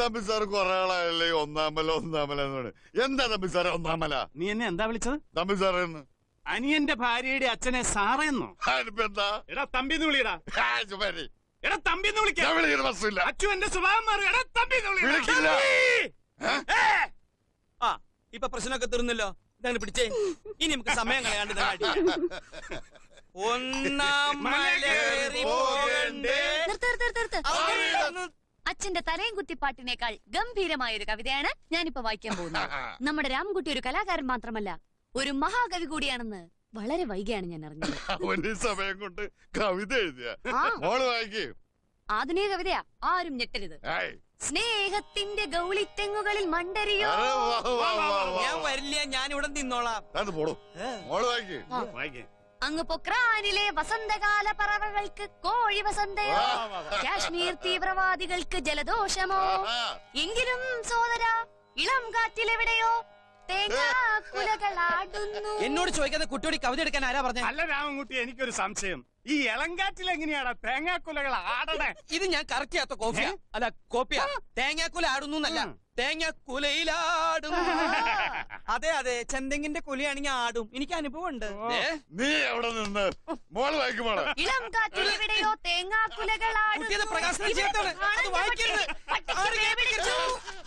Thampi sir കുറെ ആളായല്ലേ ഒന്നാമല എന്താ തമ്പി സാറേ ഒന്നാമല? നീ എന്നെ എന്താ വിളിച്ചത്? തമ്പി സാറേന്ന്. അനിയന്റെ ഭാര്യയുടെ അച്ഛനെ സാറേന്നോ? എന്താ എടാ തമ്പിന്ന് വിളിയടാ. എടാ തമ്പിന്ന് വിളിക്കാം. അച്ചു എന്റെ സ്വഭാവം മാറി. എടാ തമ്പിന്ന് വിളിക്കില്ല. ആ ഇപ്പൊ പ്രശ്നമൊക്കെ തീർന്നല്ലോ. ഇതാണ് പിടിച്ചേ. ഇനി നമുക്ക് സമയം കളയാണ്ട് അച്ഛന്റെ തലയും കുത്തിപ്പാട്ടിനേക്കാൾ ഗംഭീരമായ ഒരു കവിതയാണ് ഞാനിപ്പോ വായിക്കാൻ പോകുന്നത്. നമ്മുടെ രാംകുട്ടി ഒരു കലാകാരൻ മാത്രമല്ല, ഒരു മഹാകവി കൂടിയാണെന്ന് വളരെ വൈകിയാണ് ഞാൻ അറിഞ്ഞത്. സമയം കൊണ്ട് കവിത എഴുതിയ ആധുനിക കവിതയാ, ആരും ഞെട്ടരുത്. സ്നേഹത്തിന്റെ ഗൗളിത്തെങ്ങുകളിൽ മണ്ടരിയോ. ഞാൻ വരില്ല, ഞാൻ ഇവിടെ നിന്നോളാം. അങ്ങ് പൊക്രാനിലെ വസന്തകാല പറവകൾക്ക് കോഴി വസന്തയോ, കാശ്മീർ തീവ്രവാദികൾക്ക് ജലദോഷമോ, എങ്കിലും സോദര ഇളം കാറ്റിലെവിടെയോ തേങ്ങാക്കുലകളാടുന്നു. എന്നോട് ചോദിക്കാതെ കുട്ടിയോടി കവിത എടുക്കാൻ ആരാ പറഞ്ഞ? അല്ല രാമൻകുട്ടി, എനിക്കൊരു സംശയം. ഈ ഇളങ്കാറ്റിൽ എങ്ങനെയാടാ തേങ്ങാക്കുലകൾ ആടണേ? ഇത് ഞാൻ കറക്റ്റ് ചെയ്യാത്ത കോപ്പിയാ. അല്ല കോപ്പിയാ. തേങ്ങാക്കുല ആടുന്നു എന്നല്ല, തേങ്ങാക്കുലയിലാടും. അതെ അതെ, ചെന്തെങ്ങിന്റെ കുലയാണെങ്കിൽ ആടും. എനിക്ക് അനുഭവം ഉണ്ട്. നീ എവിടെ നിന്ന് ഇളം കാറ്റിലെവിടെയോ തേങ്ങാക്കുലകളാടുന്നു. പ്രകാശനം ചെയ്യത്താണ്. അത് വായിക്കരുത്.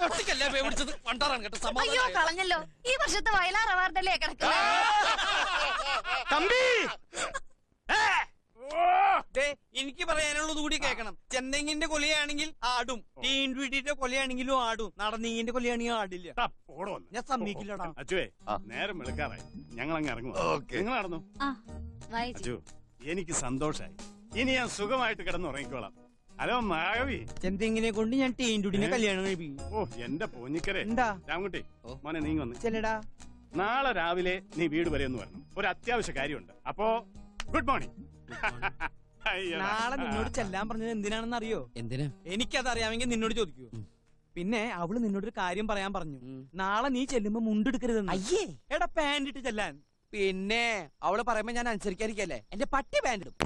ഒട്ടിക്കല്ലേ വേവിടിച്ചത് പണ്ടാറാണ് കേട്ടോ. അയ്യോ കളഞ്ഞല്ലോ. ഈ വർഷത്തെ വയലാർ അവാർഡല്ലേ കിടക്കുന്നത്. തമ്പി എനിക്ക് പറയാനുള്ളത് കൂടി കേൾക്കണം. ചെന്തെങ്ങിന്റെ കൊലയാണെങ്കിൽ ആടും, ടീൻവീട്ടിന്റെ കൊലയാണെങ്കിലും ആടും, നടന്നീങ്ങിന്റെ കൊലയാണെങ്കിൽ ആടില്ല. ഞാൻ സമ്മതിക്കില്ലടാ. അച്ചുവേ നേരം വെളുക്കാറായി, ഞങ്ങൾ അങ്ങ് ഇറങ്ങും. നിങ്ങൾ നടന്നു. അച്ചു എനിക്ക് സന്തോഷായി. ഇനി ഞാൻ സുഖമായിട്ട് കിടന്നുറങ്ങിക്കോളാം. ഹലോ മാധവി, ചെന്തെങ്ങിനെ കൊണ്ട് ഞാൻ ടീൻഡുടിനെ കല്യാണം കഴിപ്പിക്കും. ഓ എന്റെ പോഞ്ഞിക്കരെ. എന്താ രാമൻകുട്ടി മോനെ നീങ്ങി വന്ന് ചെല്ലടാ. നാളെ രാവിലെ നീ വീട് വരെ ഒന്ന് വരണം. ഒരു അത്യാവശ്യ കാര്യമുണ്ട്. അപ്പോ ഗുഡ് മോർണിംഗ്. നാളെ നിന്നോട് ചെല്ലാൻ പറഞ്ഞത് എന്തിനാണെന്ന് അറിയോ? എന്തിനാ? എനിക്കത് അറിയാമെങ്കിൽ നിന്നോട് ചോദിക്കൂ. പിന്നെ അവള് നിന്നോടൊരു കാര്യം പറയാൻ പറഞ്ഞു. നാളെ നീ ചെല്ലുമ്പോ മുണ്ടെടുക്കരുതെന്ന്. അയ്യേ എടാ പാന്റ് ഇട്ട് ചെല്ലാൻ. പിന്നെ അവള് പറയുമ്പോ ഞാൻ അനുസരിക്കാതിരിക്കല്ലേ. എന്റെ പട്ടി പാന്റ് ഇടും.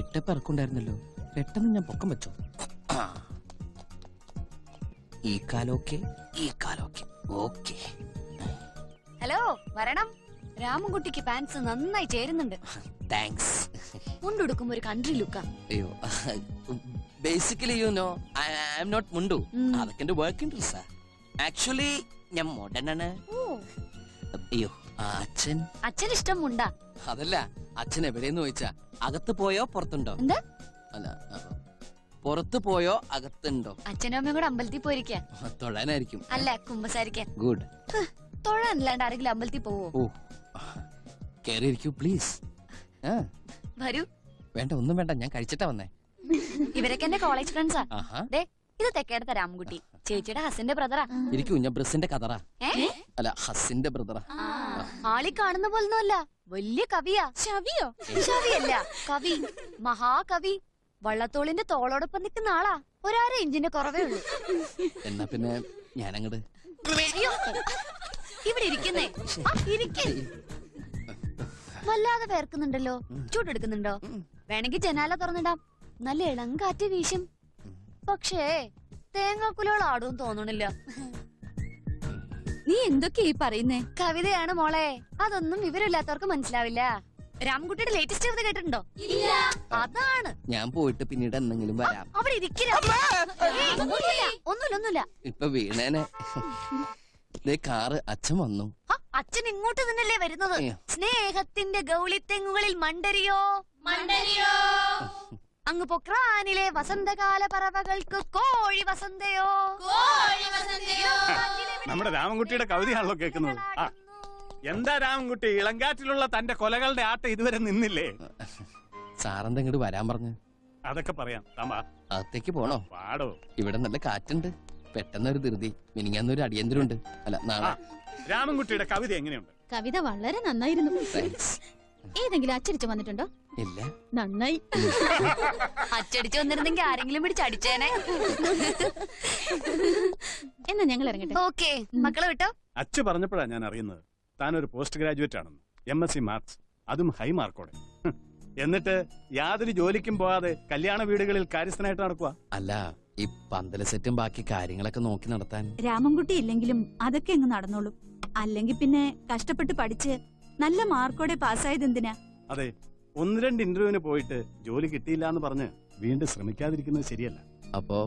ഇട്ടപ്പിറക്കുണ്ടായിരുന്നല്ലോ, പെട്ടെന്ന് ഞാൻ പൊക്കം വെച്ചോ. ഈ കാലൊക്കെ ഓക്കെ. ഹലോ വരണം. രാമൻകുട്ടിക്ക് പാൻസ് നന്നായി ചേരുന്നുണ്ട്. താങ്ക്സ്. മുണ്ടുടുക്കുമ്പോ ഒരു കൺട്രി ലുക്കാ. അയ്യോ basically you know I am not mundu. അതൊക്കെ എന്റെ വർക്ക് ഇൻട്രസ്റ്റ്. ആക്ച്വലി ഞാൻ മോഡേൺ ആണ്. അയ്യോ അച്ഛൻ ഇഷ്ടം മുണ്ടാ. അതല്ല, അച്ഛൻ എവിടെയെന്ന് ചോദിച്ചാ അകത്ത് പോയോ പുറത്തുണ്ടോ? എന്താ? അല്ല പുറത്തു പോയോ അകത്തുണ്ടോ? അച്ഛനും അമ്മയും കൂടെ അമ്പലത്തിൽ പോയിരിക്കാ. തൊഴാനായിരിക്കും. അല്ല കുമ്പസാരിക്കാൻ. ഗുഡ്. തൊഴാനല്ലാണ്ട് ആരെങ്കിലും അമ്പലത്തിൽ പോവോ? ഓ കേറിയിരിക്കൂ പ്ലീസ്. വരൂ. വേണ്ട ഒന്നും വേണ്ട, ഞാൻ കഴിച്ചിട്ടാ വന്നേ. ഇവരൊക്കെ എന്റെ കോളേജ് ഫ്രണ്ട്സാ. ഇത് തെക്കേടത്തെ രാമൻകുട്ടി, ചേച്ചിയുടെ ഹസിന്റെ ബ്രദറാ. ഇരിക്കൂ, ഞാൻ ബ്രസിന്റെ കഥറാ. അല്ല ഹസിന്റെ ബ്രദറാ. ആളി കാണുന്ന പോലൊന്നുമല്ല, വലിയ കവിയാ. ശവിയോ? ശവിയല്ല, കവി, മഹാകവി. വള്ളത്തോളിന്റെ തോളോടൊപ്പം നിൽക്കുന്ന ആളാ. ഒരാര ഇഞ്ചിന്റെ കുറവേ ഉള്ളൂ. എന്നാ പിന്നെ ഞാനങ്ങട് ഇവിടെ ഇരിക്കുന്നേ. വല്ലാതെ വേർക്കുന്നുണ്ടല്ലോ. ചൂടെടുക്കുന്നുണ്ടോ? വേണമെങ്കിൽ ജനാല തുറന്നിടാം, നല്ല ഇളം കാറ്റ് വീശും. പക്ഷേ തേങ്ങാക്കുലകൾ ആടും തോന്നണില്ല. നീ എന്തൊക്കെയാ ഈ പറയുന്നേ? കവിതയാണ് മോളെ, അതൊന്നും വിവരമില്ലാത്തവർക്ക് മനസ്സിലാവില്ല. രാമൻകുട്ടിയുടെ ലേറ്റസ്റ്റ് കവിത കേട്ടിട്ടുണ്ടോ? അതാണ്. ഞാൻ പോയിട്ട് പിന്നീട് എന്തെങ്കിലും വരാം. അവിടെ ഇരിക്കില്ല. ഒന്നുമില്ല. ഇപ്പൊ വീണേനെ. കാറ് അച്ഛൻ വന്നു. അച്ഛൻ ഇങ്ങോട്ട് തന്നെയല്ലേ വരുന്നത്? സ്നേഹത്തിന്റെ ഗൗളിത്തെങ്ങുകളിൽ മണ്ടരിയോ. അങ്ങ് പൊക്രാനിലെ വസന്തകാല പറവകൾക്ക് കോഴി വസന്തയോ. നമ്മുടെ രാമൻകുട്ടിയുടെ കവിതയാണല്ലോ കേൾക്കുന്നത്. എന്താ രാമൻകുട്ടി, ഇളങ്കാറ്റിലുള്ള തന്റെ കൊലകളുടെ ആട്ടം ഇതുവരെ നിന്നില്ലേ? സാറെന്താ ഇങ്ങോട്ട് വരാൻ പറഞ്ഞു? അതൊക്കെ പറയാം. അകത്തേക്ക് പോണോ? പാടോ. ഇവിടെ നല്ല കാറ്റുണ്ട്. പെട്ടെന്നൊരു ധൃതി, മിനിങ്ങാന്നൊരു അടിയന്തരമുണ്ട്. അല്ല നാളെ. രാമൻകുട്ടിയുടെ കവിത എങ്ങനെയുണ്ട്? കവിത വളരെ നന്നായിരുന്നു. ഏതെങ്കിലും അച്ചടിച്ചു വന്നിട്ടുണ്ടോ? ഇല്ല. നന്നായി. അച്ചടിച്ചു വന്നിരുന്നെങ്കിൽ ആരെങ്കിലും പിടിച്ചടിച്ചേനെ. എന്നാ ഞങ്ങൾ ഇറങ്ങട്ടെ. ഓക്കെ മക്കളെ വിട്ടോ. അച്ചു പറഞ്ഞപ്പോഴാണ് ഞാൻ അറിയുന്നത് താനൊരു പോസ്റ്റ് ഗ്രാജുവേറ്റ് ആണെന്ന്. MSc maths. അതും ഹൈ മാർക്കോടെ. എന്നിട്ട് യാതൊരു ജോലിക്കും പോകാതെ കല്യാണ വീടുകളിൽ കാര്യസ്ഥനായിട്ട് നടക്കുക. അല്ല, ഈ പന്തല സെറ്റും ബാക്കി കാര്യങ്ങളൊക്കെ നോക്കി നടത്താൻ രാമൻകുട്ടി ഇല്ലെങ്കിലും അതൊക്കെ അങ്ങ് നടന്നോളൂ. അല്ലെങ്കിൽ പിന്നെ കഷ്ടപ്പെട്ട് പഠിച്ച് നല്ല മാർക്കോടെ പാസ്സായത് എന്തിനാ? അതെ, 1-2 ഇന്റർവ്യൂവിന് പോയിട്ട് ജോലി കിട്ടിയില്ല എന്ന് പറഞ്ഞ് വീണ്ടും ശ്രമിക്കാതിരിക്കുന്നത് ശരിയല്ല. അപ്പൊ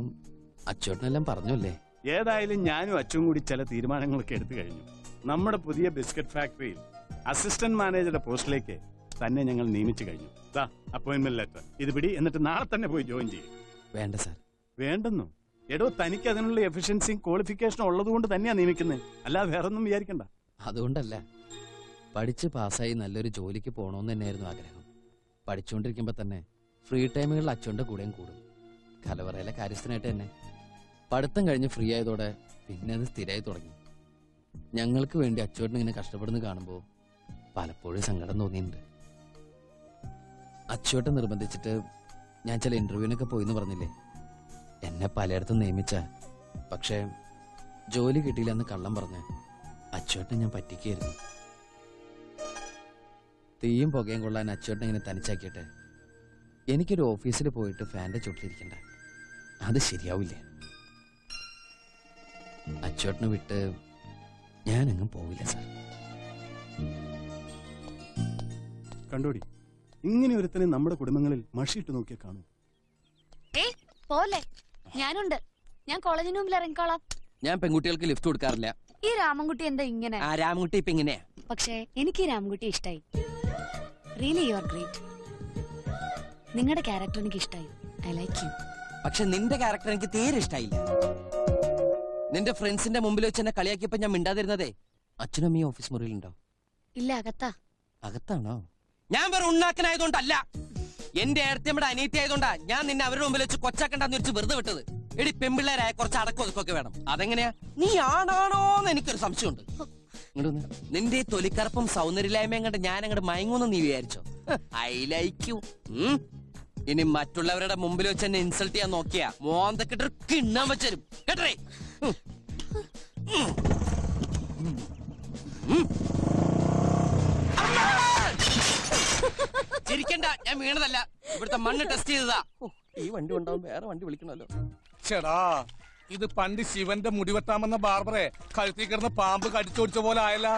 അച്ചോട്ടനെല്ലാം പറഞ്ഞല്ലേ? ഏതായാലും ഞാനും അച്ഛനും കൂടി ചില തീരുമാനങ്ങളൊക്കെ എടുത്തു കഴിഞ്ഞു. നമ്മുടെ പുതിയ ബിസ്ക്കറ്റ് ഫാക്ടറിയിൽ അസിസ്റ്റന്റ് മാനേജറുടെ പോസ്റ്റിലേക്ക് തന്നെ ഞങ്ങൾ നിയമിച്ചു കഴിഞ്ഞു. അപ്പോയിന്റ്മെന്റ് ലെറ്റർ ഇത് പിടി, എന്നിട്ട് നാളെ തന്നെ പോയി ജോയിൻ ചെയ്യും. വേണ്ട സാർ. വേണ്ടെന്നോ? എടോ, തനിക്ക് അതിനുള്ള എഫിഷ്യൻസിയും ക്വാളിഫിക്കേഷനും ഉള്ളത് കൊണ്ട് തന്നെയാ നിയമിക്കുന്നത്, അല്ലാതെ വേറെ ഒന്നും വിചാരിക്കണ്ട. അതുകൊണ്ടല്ല, പഠിച്ച് പാസ്സായി നല്ലൊരു ജോലിക്ക് പോകണമെന്ന് തന്നെയായിരുന്നു ആഗ്രഹം. പഠിച്ചുകൊണ്ടിരിക്കുമ്പോ തന്നെ ഫ്രീ ടൈമുകളിൽ അച്ഛൻ്റെ കൂടെയും കൂടും. കലവറയിലെ കാര്യസ്ഥനായിട്ട് തന്നെ. പഠിത്തം കഴിഞ്ഞ് ഫ്രീ ആയതോടെ പിന്നെ അത് സ്ഥിരമായി തുടങ്ങി. ഞങ്ങൾക്ക് വേണ്ടി അച്ചോട്ടൻ ഇങ്ങനെ കഷ്ടപ്പെടുന്നത് കാണുമ്പോൾ പലപ്പോഴും സങ്കടം തോന്നിയിട്ടുണ്ട്. അച്ചോട്ടൻ നിർബന്ധിച്ചിട്ട് ഞാൻ ചില ഇന്റർവ്യൂവിനൊക്കെ പോയിന്ന് പറഞ്ഞില്ലേ? എന്നെ പലയിടത്തും നിയമിച്ച, പക്ഷേ ജോലി കിട്ടിയില്ല എന്ന് കള്ളം പറഞ്ഞ് അച്ചോട്ടനെ ഞാൻ പറ്റിക്കായിരുന്നു. തീയും പുകയും കൊള്ളാൻ അച്ചോട്ടനെ ഇങ്ങനെ തനിച്ചാക്കിയിട്ട് എനിക്കൊരു ഓഫീസിൽ പോയിട്ട് ഫാൻ്റെ ചുട്ടിലിരിക്കണ്ട. അത് ശരിയാവില്ലേ? അച്ചോട്ടനെ വിട്ട് ഞാനെങ്ങും പോവില്ല സാർ. കണ്ടോടി, ഇങ്ങനെ ഒരുത്തനെ നമ്മുടെ കുടുംബങ്ങളിൽ മഷിയിട്ട് നോക്കിയാൽ കാണും. പോലെ ഞാനുണ്ട്. ഞാൻ കോളേജിന് മുമ്പിൽ ഇറങ്ങിക്കോളാം. ഞാൻ പെൺകുട്ടികൾക്ക് ലിഫ്റ്റ് കൊടുക്കാറില്ല. ഈ രാമൻകുട്ടി എന്താ ഇങ്ങനെ? ആ രാമൻകുട്ടി ഇപ്പൊ ഇങ്ങനെയാ. പക്ഷേ എനിക്ക് ഈ രാമൻകുട്ടി ഇഷ്ടായി. Really you are great. നിങ്ങളുടെ ക്യാരക്ടർ എനിക്ക് ഇഷ്ടായി. I like you. പക്ഷെ നിന്റെ ക്യാരക്ടർ എനിക്ക് തീരെ ഇഷ്ടായില്ല. നിന്റെ ഫ്രണ്ട്സിന്റെ മുമ്പിൽ വെച്ച് എന്നെ കളിയാക്കിയപ്പോ ഞാൻ മിണ്ടാതിരുന്നതേ. അച്ഛനും ഈ ഓഫീസ് മുറിയിലുണ്ടോ? ഇല്ല, അകത്താ. അകത്താണോ? ഞാൻ വേറെ ഉണ്ടാക്കനായതുകൊണ്ടല്ല, എന്റെ ഏടത്തിയമ്മയുടെ അനിയത്തി ആയതുകൊണ്ടാ ഞാൻ നിന്നെ അവരുടെ മുമ്പിൽ വെച്ച് കൊച്ചാക്കണ്ടെന്ന് വെച്ച് വെറുതെ വിട്ടത്. എടി, പെമ്പിള്ളേരായ കുറച്ച് അടക്കം ഒതുക്കൊക്കെ വേണം. അതെങ്ങനെയാ? നീ ആണാണോന്ന് എനിക്കൊരു സംശയമുണ്ട്. നിന്റെ തൊലിക്കറുപ്പും സൗന്ദര്യമില്ലായ്മയും കണ്ട് ഞാൻ അങ്ങോട്ട് മയങ്ങൂന്ന് നീ വിചാരിച്ചോ? I like you. ഇനി മറ്റുള്ളവരുടെ മുമ്പിൽ വെച്ച് എന്നെ ഇൻസൾട്ട് ചെയ്യാൻ നോക്കിയാ മോന്തക്കിട്ട് കിണ്ണാൻ വെച്ചരും കേട്ടേ. ചിരിക്കണ്ട, ഞാൻ വീണതല്ല, ഇവിടുത്തെ മണ്ണ് ടെസ്റ്റ് ചെയ്തതാ. ഈ വണ്ടി ഉണ്ടാവും, വേറെ വണ്ടി വിളിക്കണല്ലോ. ചേടാ, ഇത് പണ്ട് ശിവന്റെ മുടിവെട്ടാമെന്ന ബാർബറെ കഴുത്തി കിടന്ന് പാമ്പ് കടിച്ചോടിച്ച പോലെ ആയല്ല.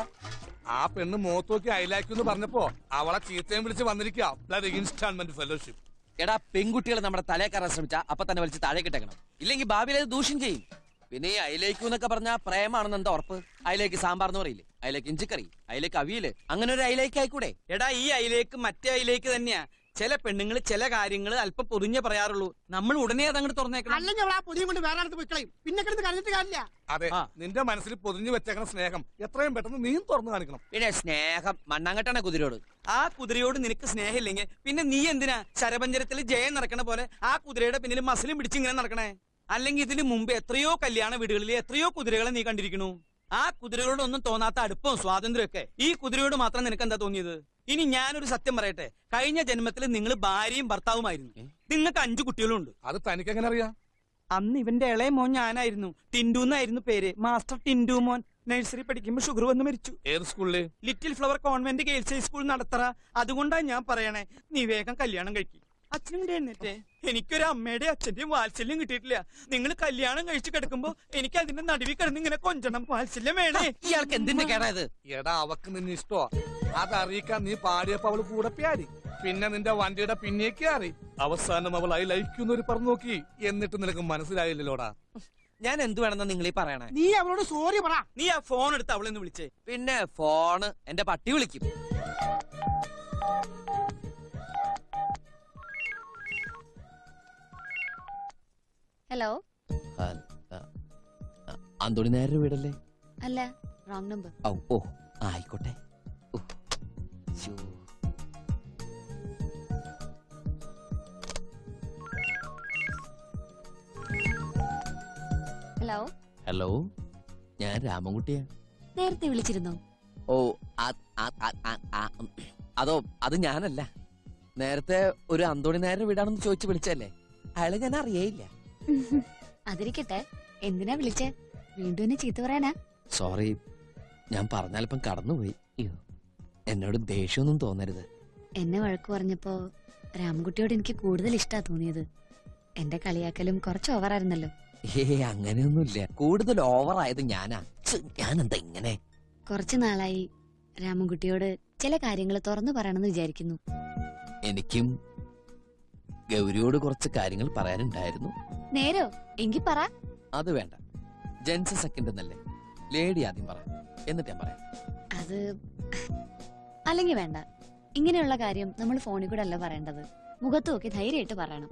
ആ പെണ്ണ് മുഖത്ത് നോക്കി അയലാക്കുന്നു പറഞ്ഞപ്പോ അവളെ ചീത്തയും വിളിച്ച് വന്നിരിക്കുക ഇൻസ്റ്റാൾമെന്റ് ഫെലോഷിപ്പ്. എടാ, പെൺകുട്ടികൾ നമ്മുടെ തലേ കയറാൻ ശ്രമിച്ചാ അപ്പൊ തന്നെ വലിച്ച് താഴെ കിട്ടേക്കണം, ഇല്ലെങ്കിൽ ഭാവിയിൽ അത് ദൂഷ്യം ചെയ്യും. പിന്നെ ഈ അയിലേക്ക് എന്നൊക്കെ പറഞ്ഞാൽ പ്രേമാണെന്ന് എന്താ ഉറപ്പ്? അയിലേക്ക് സാമ്പാർ എന്ന് പറയില്ലേ, അയിലേക്ക് ഇഞ്ചിക്കറി, അയിലേക്ക് അവിയല്, അങ്ങനെ ഒരു അയിലേക്ക് ആയിക്കൂടെ? എടാ, ഈ അയിലേക്ക് മറ്റേ അയിലേക്ക് തന്നെയാ. ചില പെണ്ണുങ്ങൾ ചില കാര്യങ്ങൾ അല്പം പൊറിഞ്ഞേ പറയാറുള്ളൂ. നമ്മൾ ഉടനെ അതങ്ങോട്ട് തുറന്നേക്കണം. അല്ലെങ്കിൽ ആ പൊതിയും കൊണ്ട് വേറെ അടുത്ത് പോയി കളയും. പിന്നെ കിടന്ന് കരഞ്ഞിട്ട് കാര്യമില്ല. അതെ, നിന്റെ മനസ്സിൽ പൊതിഞ്ഞു വെച്ചേക്കണ സ്നേഹം എത്രയും പെട്ടെന്ന് നീ തുറന്നു കാണിക്കണം. പിന്നെ സ്നേഹം മണ്ണാങ്കട്ടാണ് കുതിരയോട്. ആ കുതിരയോട് നിനക്ക് സ്നേഹമില്ലെങ്കിൽ പിന്നെ നീ എന്തിനാ ശരപഞ്ചരത്തിൽ ജയം നടക്കണ പോലെ ആ കുതിരയുടെ പിന്നിൽ മസിലും പിടിച്ച് ഇങ്ങനെ നടക്കണേ? അല്ലെങ്കിൽ ഇതിനു മുമ്പ് എത്രയോ കല്യാണ വീടുകളിൽ എത്രയോ കുതിരകളെ നീ കണ്ടിരിക്കണു. ആ കുതിരകളോടൊന്നും തോന്നാത്ത അടുപ്പവും സ്വാതന്ത്ര്യമൊക്കെ ഈ കുതിരയോട് മാത്രം നിനക്ക് എന്താ തോന്നിയത്? ഇനി ഞാനൊരു സത്യം പറയട്ടെ, കഴിഞ്ഞ ജന്മത്തിൽ നിങ്ങൾ ഭാര്യയും ഭർത്താവുമായിരുന്നു. നിങ്ങൾക്ക് 5 കുട്ടികളുണ്ട്. അത് തനിക്ക് എങ്ങനെ അറിയാം? അന്ന് ഇവന്റെ ഇളയ മോൻ ഞാനായിരുന്നു. ടിൻഡു എന്നായിരുന്നു പേര്. മാസ്റ്റർ ടിൻഡു മോൻ നഴ്സറി പഠിക്കുമ്പോ ഷുഗർ വന്ന് മരിച്ചു. ഏത് സ്കൂളില്? Little flower convent girls high school Nadathara. അതുകൊണ്ടാ ഞാൻ പറയണേ, നീ വേഗം കല്യാണം കഴിക്കും. അച്ഛനും കൂടെ എഴുന്നേറ്റേ. എനിക്കൊരു അമ്മയുടെ അച്ഛന്റെയും വാത്സല്യം കിട്ടിയിട്ടില്ല. നിങ്ങൾ കല്യാണം കഴിച്ചു കിടക്കുമ്പോ എനിക്ക് അതിന്റെ നടുവിൽ കിടന്ന് ഇങ്ങനെ കൊഞ്ചണം. വാത്സല്യം വേണേ. ഇയാൾക്ക് എന്തിന്റെ കേടായത്? എടാ, അവക്ക് നിന്നെ ഇഷ്ടമാ. അതറിയിക്കാൻ നീ പാടിയപ്പോ അവള് കൂടെ പ്യാരി. പിന്നെ നിന്റെ വണ്ടിയുടെ പിന്നേക്ക് അറിയും. അവസാനം അവൾ ഐ ലൈക്കുന്നൊരു പറഞ്ഞു നോക്കി. എന്നിട്ട് നിനക്ക് മനസ്സിലായില്ലല്ലോടാ. ഞാൻ എന്ത് വേണമെന്നാ നിങ്ങൾ ഈ പറയണേ? നീ അവളോട് സോറി പറ. നീ ആ ഫോൺ എടുത്ത് അവളെന്ന് വിളിച്ചേ. പിന്നെ ഫോണ് എന്റെ പട്ടി വിളിക്കും. ഹലോ. അന്തോണി നായരുടെ വീടല്ലേ? അല്ല, റോങ് നമ്പർ. ഓ ആയിക്കോട്ടെ. ഹലോ. ഹലോ, ഞാൻ രാമൻകുട്ടിയാ. നേരത്തെ വിളിച്ചിരുന്നോ? ഓ, അതോ അത് ഞാനല്ല. നേരത്തെ ഒരു അന്തോണി നായരുടെ വീടാണെന്ന് ചോദിച്ചു വിളിച്ചല്ലേ. അയാളെ ഞാൻ അറിയേയില്ല. അതിരിക്കട്ടെ, എന്തിനാ വിളിച്ചേ? വീണ്ടും എന്നെ ചീത്ത പറയാനാ? സോറി, ഞാൻ പറഞ്ഞാലിപ്പം കടന്നുപോയി. എന്നോട് ദേഷ്യമൊന്നും തോന്നരുത്. എന്നെ വഴക്ക് പറഞ്ഞപ്പോ രാമൻകുട്ടിയോട് എനിക്ക് കൂടുതൽ ഇഷ്ടാ തോന്നിയത്. എന്റെ കളിയാക്കലും കുറച്ച് ഓവറായിരുന്നല്ലോ. അങ്ങനെയൊന്നുമില്ല. കൂടുതൽ ഓവറായത് ഞാനാ. ഞാനെന്താ ഇങ്ങനെ? കുറച്ചു നാളായി രാമൻകുട്ടിയോട് ചില കാര്യങ്ങൾ തുറന്നു പറയണമെന്ന് വിചാരിക്കുന്നു. എനിക്കും ഗൗരിയോട് കുറച്ച് കാര്യങ്ങൾ പറയാനുണ്ടായിരുന്നു. നേരോ? എങ്കി പറ. അത് വേണ്ട, ജെൻസ് സെക്കൻഡ് എന്നല്ലേ, ലേഡി ആദ്യം പറ, എന്നിട്ട് ഞാൻ പറയാം. അത് അല്ലെങ്കിൽ വേണ്ട. ഇങ്ങനെയുള്ള കാര്യം നമ്മൾ ഫോണിൽ കൂടെ അല്ല പറയേണ്ടത്, മുഖത്ത് നോക്കി ധൈര്യമായിട്ട് പറയണം.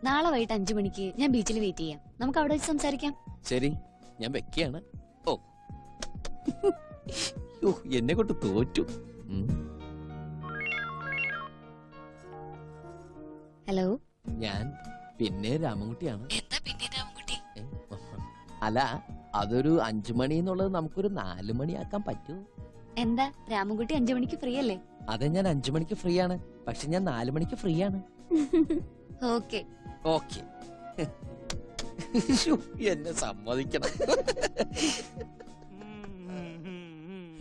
നാളെ വൈകിട്ട് 5 മണിക്ക് ഞാൻ ബീച്ചിൽ വെയിറ്റ് ചെയ്യാം. നമുക്ക് അവിടെ വെച്ച് സംസാരിക്കാം. ശരി, ഞാൻ വെക്കുകയാണ്. ഓ എന്നെ കൊണ്ട് തോറ്റു. ഹലോ, ഞാൻ പിന്നെ രാമൻകുട്ടിയാണ്. എന്താ പിന്നെ രാമൻകുട്ടി? അല്ല, അതൊരു 5 മണി എന്നുള്ളത് നമുക്കൊരു 4 മണിയാക്കാൻ പറ്റുമോ? എന്താ രാമൻകുട്ടി 5 മണിക്ക് ഫ്രീ അല്ലേ? അതെ, ഞാൻ 5 മണിക്ക് ഫ്രീ ആണ്. പക്ഷെ ഞാൻ 4 മണിക്ക് ഫ്രീ ആണ്. Okay okay. എന്നെ സമ്മതിക്കണം.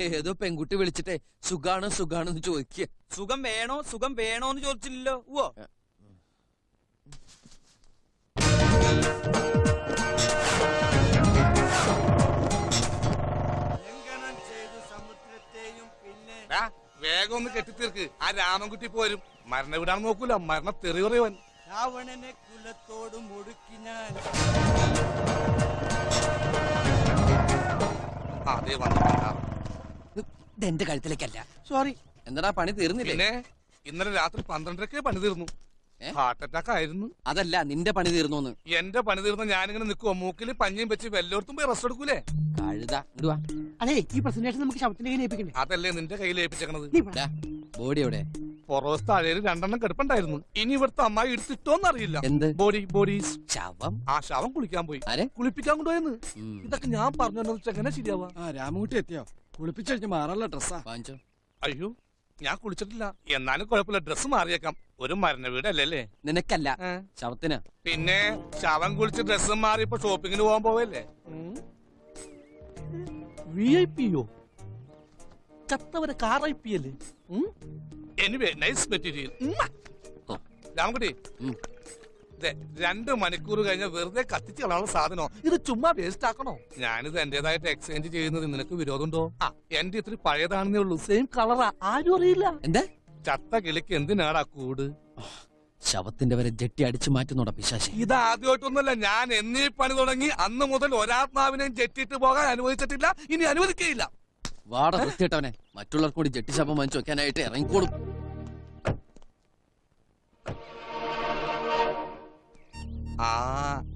ഏതോ പെൺകുട്ടി വിളിച്ചിട്ടേ സുഖാണ് സുഖാണെന്ന് ചോദിക്കുക. സുഖം വേണോ സുഖം വേണോന്ന് ചോദിച്ചില്ലല്ലോ. ഓ വേഗം ഒന്ന് കെട്ടിത്തീർക്ക്. ആ രാമൻകുട്ടി പോരും. മരണ വിടാൻ നോക്കൂല, മരണ തെറി പറയുവൻ. രാവണനെ കുലത്തോട് മുടുക്കി ഞാൻ. അതേ വന്നിട്ടുണ്ടാ. എന്റെ കഴുത്തിലേക്കല്ല. സോറി. എന്താടാ, പണി തീർന്നില്ലേ? പിന്നെ ഇന്നലെ രാത്രി 12:30 പണി തീർന്നു. ഹാർട്ട് അറ്റാക്ക് ആയിരുന്നു. അതല്ല, നിന്റെ പണി തീർന്നു. എന്റെ പണി തീർന്ന ഞാനിങ്ങനെ നിൽക്കുവോ? മൂക്കിൽ പഞ്ഞയും വെച്ച് വെല്ലോടത്തും പോയി റെസ്റ്റ് എടുക്കൂലേ? കഴുത ഇടുവാ. അതെ, ഈ പ്രസന്റേഷൻ നമുക്ക് ശവത്തിന്റെ കയ്യിൽ ഏൽപ്പിക്കണ്ടേ? അതല്ലേ നിന്റെ കയ്യിൽ ഏൽപ്പിച്ചേക്കണത്. ബോഡി എവിടെ? പൊറോസ് താഴേല് 2 കിടപ്പുണ്ടായിരുന്നു. ഇനി ഇവിടുത്തെ അമ്മായി എടുത്തിട്ടോന്നറിയില്ല. എന്ത് ബോഡീസ്? ശവം? ആ ശവം കുളിക്കാൻ പോയി. ആരെ? കുളിപ്പിക്കാൻ കൊണ്ടുപോയെന്ന്. ഇതൊക്കെ ഞാൻ പറഞ്ഞു എങ്ങനെ ശരിയാവാ? രാമകുട്ടി എത്തിയോ? കുളിപ്പിച്ചു മാറാനുള്ള ഡ്രസ്സാ വാങ്ങിച്ചോ. അയ്യോ, ഞാൻ കുളിച്ചിട്ടില്ല. എന്നാലും കുഴപ്പമില്ല, ഡ്രസ്സ് മാറിയേക്കാം. ഒരു മരണ വീടല്ലേ? നിനക്കല്ല, ശവത്തിന്. പിന്നെ ശവം കുളിച്ച് ഡ്രസ്സ് മാറി ഇപ്പൊ ഷോപ്പിങ്ങിന് പോകാൻ പോവല്ലേ? VIP-യോ? ചത്തവരെ കാർ IP അല്ലേ? Anyway, nice material. രാമൻകുട്ടി, 2 മണിക്കൂർ കഴിഞ്ഞ വെറുതെ കത്തിച്ച് കളയാനുള്ള സാധനോ? ഇത് ചുമ്മാ വേസ്റ്റ് ആക്കണോ? ഞാനിത് എന്റേതായിട്ട് എക്സ്ചേഞ്ച് ചെയ്യുന്നത് നിനക്ക് വിരോധമുണ്ടോ? എന്റെ ഇത്തിരി പഴയതാണെന്നേ ഉള്ളൂ. സെയിം കളറാ, ആരും അറിയില്ല. എന്താ? ചത്ത കിളിക്ക് എന്തിനാടാ കൂട്? ശവത്തിന്റെ വരെ ജെട്ടി അടിച്ചു മാറ്റുന്നോടാ പിശാചി. ഇത് ആദ്യമായിട്ടൊന്നുമല്ല. ഞാൻ എന്നീ പണി തുടങ്ങി അന്ന് മുതൽ ഒരാത്മാവിനെയും ജെട്ടിട്ട് പോകാൻ അനുവദിച്ചിട്ടില്ല, ഇനി അനുവദിക്കുകയില്ല. വാട വൃത്തിയിട്ടവനെ. മറ്റുള്ളവർ കൂടി ജെട്ടി ശവം വാങ്ങിച്ചു വെക്കാനായിട്ട് ഇറങ്ങിക്കോളും.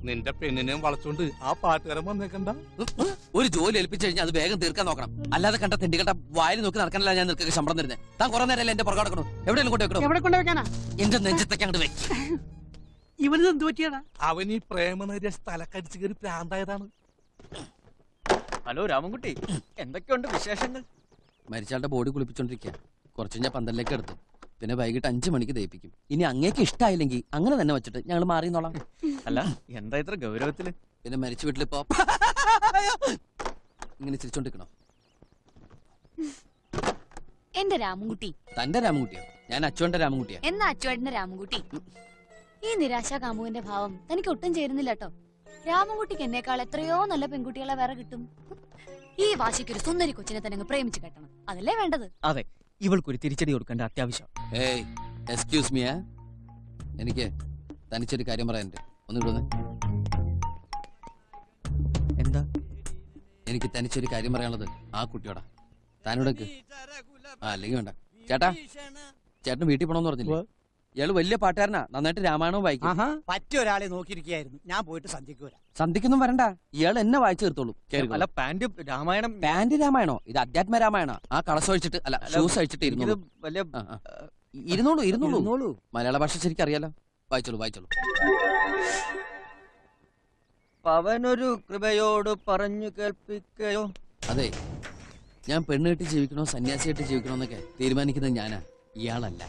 നിന്റെ പെണ്ണിനെയും വളച്ചോണ്ട് ആ പാട്ടുകാരൻ വന്നേക്കണ്ട. ഒരു ജോലി ഏൽപ്പിച്ചു കഴിഞ്ഞാൽ അത് വേഗം തീർക്കാൻ നോക്കണം. അല്ലാതെ കണ്ട തെണ്ടി കണ്ട വായിൽ നോക്കി നടക്കാനല്ല ഞാൻ നിൽക്കുക ശമ്പളം തരുന്നത്. താൻ കുറെ നേരം എന്റെ പുറകെ നടക്കണോ? എവിടെയെങ്കിലും കൊണ്ട് വെക്കണോ? എവിടെ കൊണ്ടുവെക്കാനാ? എന്റെ നെഞ്ചത്തൊക്കെ അങ്ങോട്ട് വെക്കും. ഇവനിത് എന്ത് പറ്റിയാടാ? അവൻ ഈ പ്രേമനരിയ സ്ഥലക്കടിച്ച് കയറി പ്രാന്തായതാണ്. ഹലോ രാമൻകുട്ടി, എന്തൊക്കെയുണ്ട് വിശേഷങ്ങൾ? മരിച്ചാളുടെ ബോഡി കുളിപ്പിച്ചോണ്ടിരിക്കുക. കുറച്ച് ഞാൻ പന്തലിലേക്ക് എടുത്തു. പിന്നെ വൈകിട്ട് 5 മണിക്ക് ദയിപ്പിക്കും. ഇനി അങ്ങേക്ക് ഇഷ്ടമായില്ലെങ്കിൽ അങ്ങനെ തന്നെ വെച്ചിട്ട് ഞങ്ങൾ മാറിന്നോളാം. അല്ല, എന്താ ഇത്ര ഗൗരവത്തില്? പിന്നെ മരിച്ച വീട്ടിലിപ്പോ ഇങ്ങനെ ചിരിച്ചോണ്ടിരിക്കണോ? എന്റെ രാമൻകുട്ടി. തന്റെ രാമൻകുട്ടിയോ? ഞാൻ അച്ചുവന്റെ രാമൻകുട്ടിയാ. എന്നാ അച്ചുവേട്ടന്റെ രാമൻകുട്ടി. ഈ നിരാശാ കാമുവിന്റെ ഭാവം തനിക്ക് ഒട്ടും ചേരുന്നില്ല കേട്ടോ. രാമൻകുട്ടിക്ക് എന്നേക്കാൾ എത്രയോ നല്ല പെൺകുട്ടികളെ വേറെ കിട്ടും. ഈ വാശിക്കൊരു സുന്ദരി കൊച്ചിനെ തന്നെ പ്രേമിച്ച് കെട്ടണം, അതല്ലേ വേണ്ടത്? അതെ, ഇവൾക്കൊരു തിരിച്ചടി കൊടുക്കേണ്ട അത്യാവശ്യം. ഏയ്, എക്സ്ക്യൂസ് മീ. എനിക്ക് തനിച്ചൊരു കാര്യം പറയാനുണ്ട്. ഒന്ന് വിടുന്നേ. എന്താ? എനിക്ക് തനിച്ചൊരു കാര്യം പറയാനുള്ളത് ആ കുട്ടിയോടാ. താനോടൊക്കെ അല്ലെങ്കിൽ വേണ്ട. ചേട്ടാ, ചേട്ടന് വീട്ടിൽ പോണോന്ന് പറഞ്ഞില്ലേ? ഇയാള് വലിയ പാട്ടുകാരനാ, നന്നായിട്ട് രാമായണവും വായിക്കും. പറ്റിയ ഒരാളെ നോക്കിയിരിക്കുകയായിരുന്നു. ഞാൻ പോയിട്ട് സന്ധ്യക്ക് വരാം. സന്ധിക്കൊന്നും വരണ്ട, ഇയാൾ എന്നെ വായിച്ചു തീർത്തോളൂ. അല്ല, പാന്റ് രാമായണം. പാന്റ് രാമായണോ? ഇത് അധ്യാത്മ രാമായണോ? ആ കളസ് അഴിച്ചിട്ട് അല്ല, ഷൂസ് അഴിച്ചിട്ട് ഇരുന്നോളൂ. വലിയ ഇരുന്നോളൂ. മലയാള ഭാഷ ശരിക്കും അറിയാലോ. വായിച്ചോളൂ വായിച്ചോളൂ. പവനൊരു കൃപയോട് പറഞ്ഞു കേൾപ്പിക്കയോ. അതെ, ഞാൻ പെണ്ണ് ജീവിക്കണോ സന്യാസിയായിട്ട് ജീവിക്കണോ എന്നൊക്കെ തീരുമാനിക്കുന്നത് ഞാനാ, ഇയാളല്ല.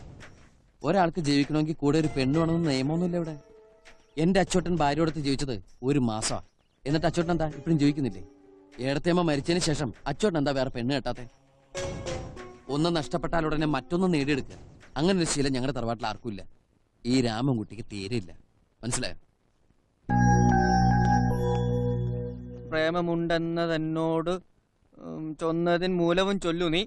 ഒരാൾക്ക് ജീവിക്കണമെങ്കിൽ കൂടെ ഒരു പെണ്ണ് വേണമെന്ന് നിയമമൊന്നുമില്ല ഇവിടെ. എന്റെ അച്ചോട്ടൻ ഭാര്യയോടത്ത് ജീവിച്ചത് 1 മാസമാ. എന്നിട്ട് അച്ചോട്ടൻ എന്താ ഇപ്പഴും ജീവിക്കുന്നില്ലേ? ഏടത്തേമ്മ മരിച്ചതിന് ശേഷം അച്ചോട്ടൻ എന്താ വേറെ പെണ്ണ് കെട്ടാത്തെ? ഒന്ന് നഷ്ടപ്പെട്ടാൽ ഉടനെ മറ്റൊന്ന് നേടിയെടുക്കുക. അങ്ങനെ ഒരു ശീലം ഞങ്ങളുടെ തറവാട്ടിൽ ആർക്കും ഇല്ല. ഈ രാമൻകുട്ടിക്ക് തീരെയില്ല. മനസ്സിലായോ? പ്രേമമുണ്ടെന്നതെന്നോട് ചൊന്നതിൻ മൂലവും ചൊല്ലു നീ.